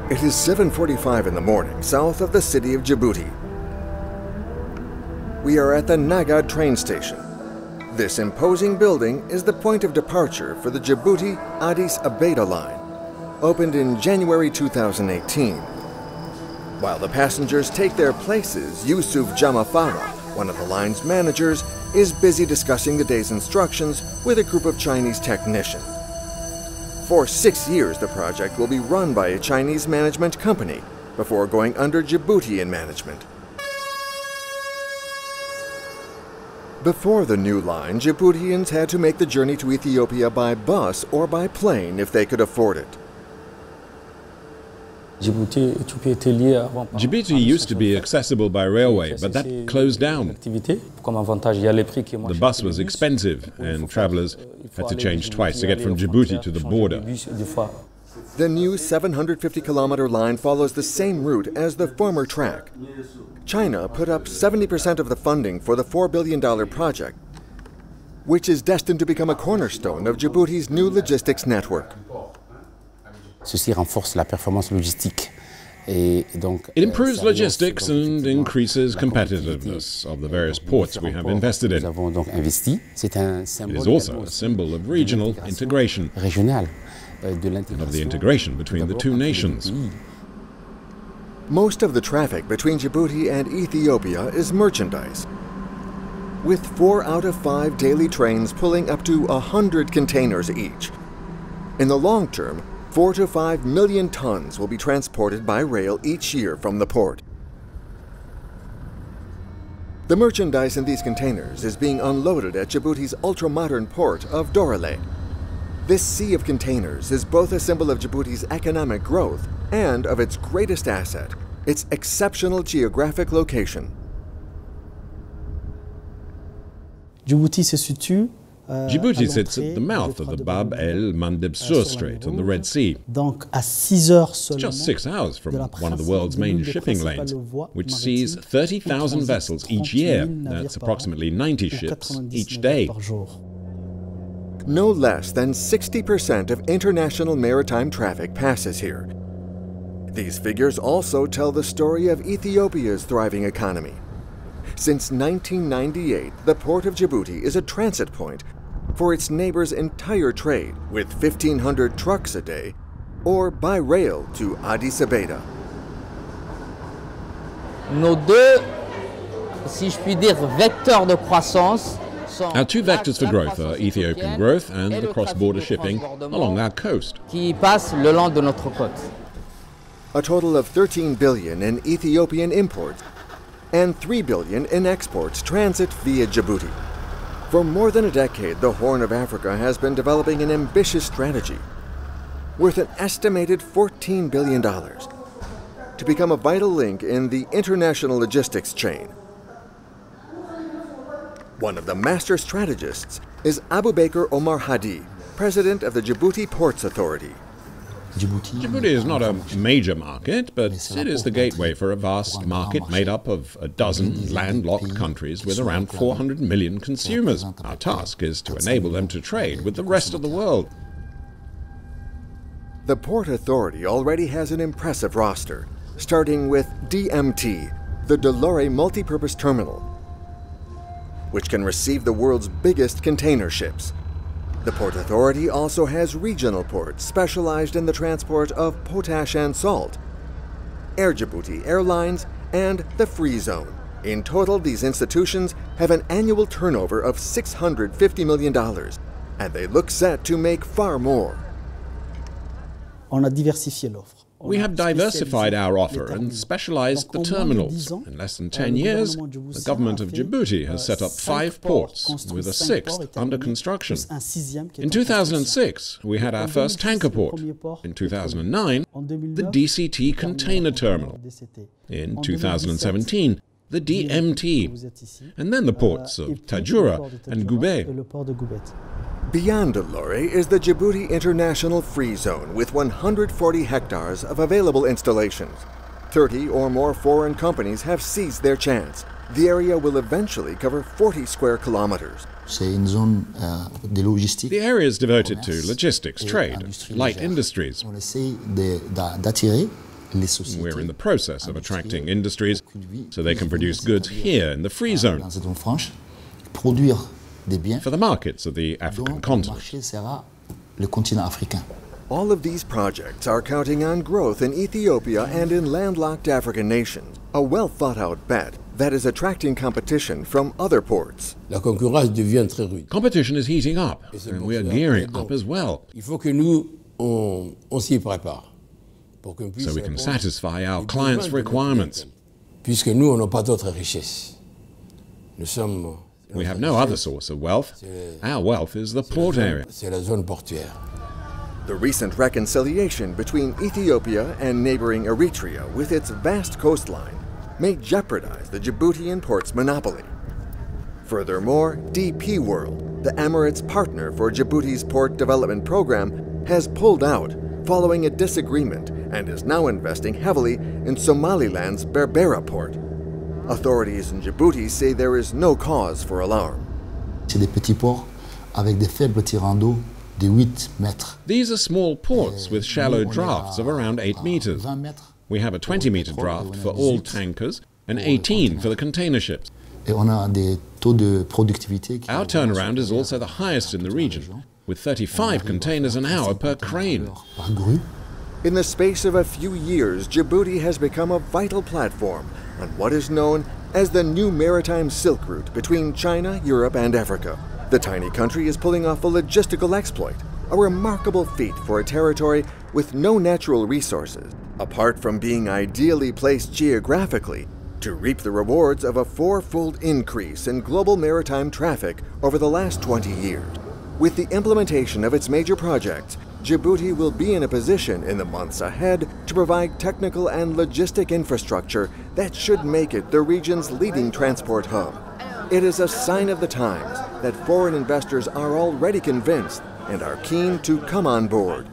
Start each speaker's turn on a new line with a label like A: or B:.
A: It is 7:45 in the morning, south of the city of Djibouti. We are at the Nagad train station. This imposing building is the point of departure for the Djibouti-Addis Ababa line, opened in January 2018. While the passengers take their places, Yusuf Jamafara, one of the line's managers, is busy discussing the day's instructions with a group of Chinese technicians. For 6 years, the project will be run by a Chinese management company before going under Djiboutian management. Before the new line, Djiboutians had to make the journey to Ethiopia by bus or by plane if they could afford it.
B: Djibouti used to be accessible by railway, but that closed down. The bus was expensive, and travelers had to change twice to get from Djibouti to the border.
A: The new 750-kilometer line follows the same route as the former track. China put up 70% of the funding for the $4 billion project, which is destined to become a cornerstone of Djibouti's new logistics network.
B: It improves logistics and increases competitiveness of the various ports we have invested in. It is also a symbol of regional integration and of the integration between the two nations.
A: Most of the traffic between Djibouti and Ethiopia is merchandise, with 4 out of 5 daily trains pulling up to 100 containers each. In the long term, 4 to 5 million tons will be transported by rail each year from the port. The merchandise in these containers is being unloaded at Djibouti's ultra-modern port of Doraleh. This sea of containers is both a symbol of Djibouti's economic growth and of its greatest asset, its exceptional geographic location.
B: Djibouti sits at the mouth of the Bab el-Mandeb Sur Strait on the Red Sea. It's just 6 hours from one of the world's main shipping lanes, which sees 30,000 vessels each year. That's approximately 90 ships each day.
A: No less than 60% of international maritime traffic passes here. These figures also tell the story of Ethiopia's thriving economy. Since 1998, the port of Djibouti is a transit point for its neighbors' entire trade, with 1,500 trucks a day, or by rail to Addis Ababa.
C: Nos deux, si je puis dire, vecteurs de croissance.
B: Our two vectors for growth are Ethiopian growth and the cross-border shipping along our coast.
C: Qui passe le long de notre côte.
A: A total of 13 billion in Ethiopian imports and 3 billion in exports transit via Djibouti. For more than a decade, the Horn of Africa has been developing an ambitious strategy worth an estimated $14 billion to become a vital link in the international logistics chain. One of the master strategists is Abubakar Omar Hadi, president of the Djibouti Ports Authority.
B: Djibouti is not a major market, but it is the gateway for a vast market made up of a dozen landlocked countries with around 400 million consumers. Our task is to enable them to trade with the rest of the world.
A: The Port Authority already has an impressive roster, starting with DMT, the Delore Multipurpose Terminal, which can receive the world's biggest container ships. The Port Authority also has regional ports specialized in the transport of potash and salt, Air Djibouti Airlines, and the Free Zone. In total, these institutions have an annual turnover of $650 million, and they look set to make far more.
B: We have diversified our offer and specialized the terminals. In less than 10 years, the government of Djibouti has set up 5 ports, with a 6th under construction. In 2006, we had our first tanker port. In 2009, the DCT container terminal. In 2017, the DMT, and then the ports of Tadjoura and Gubei.
A: Beyond Delore is the Djibouti International Free Zone with 140 hectares of available installations. 30 or more foreign companies have seized their chance. The area will eventually cover 40 square kilometers.
B: The area is devoted to logistics, trade, light industries. We're in the process of attracting industries so they can produce goods here in the free zone for the markets of the African continent.
A: All of these projects are counting on growth in Ethiopia and in landlocked African nations, a well-thought-out bet that is attracting competition from other ports.
B: Competition is heating up, and we are gearing up as well, so we can satisfy our clients' requirements. We have no other source of wealth. Our wealth is the port area.
A: The recent reconciliation between Ethiopia and neighboring Eritrea with its vast coastline may jeopardize the Djiboutian port's monopoly. Furthermore, DP World, the Emirates' partner for Djibouti's port development program, has pulled out following a disagreement and is now investing heavily in Somaliland's Berbera port. Authorities in Djibouti say there is no cause for alarm.
B: These are small ports with shallow drafts of around 8 meters. We have a 20-meter draft for all tankers and 18 for the container ships. Our turnaround is also the highest in the region, with 35 containers an hour per crane.
A: In the space of a few years, Djibouti has become a vital platform on what is known as the new maritime Silk Route between China, Europe, and Africa. The tiny country is pulling off a logistical exploit, a remarkable feat for a territory with no natural resources, apart from being ideally placed geographically to reap the rewards of a four-fold increase in global maritime traffic over the last 20 years. With the implementation of its major projects, Djibouti will be in a position in the months ahead to provide technical and logistic infrastructure that should make it the region's leading transport hub. It is a sign of the times that foreign investors are already convinced and are keen to come on board.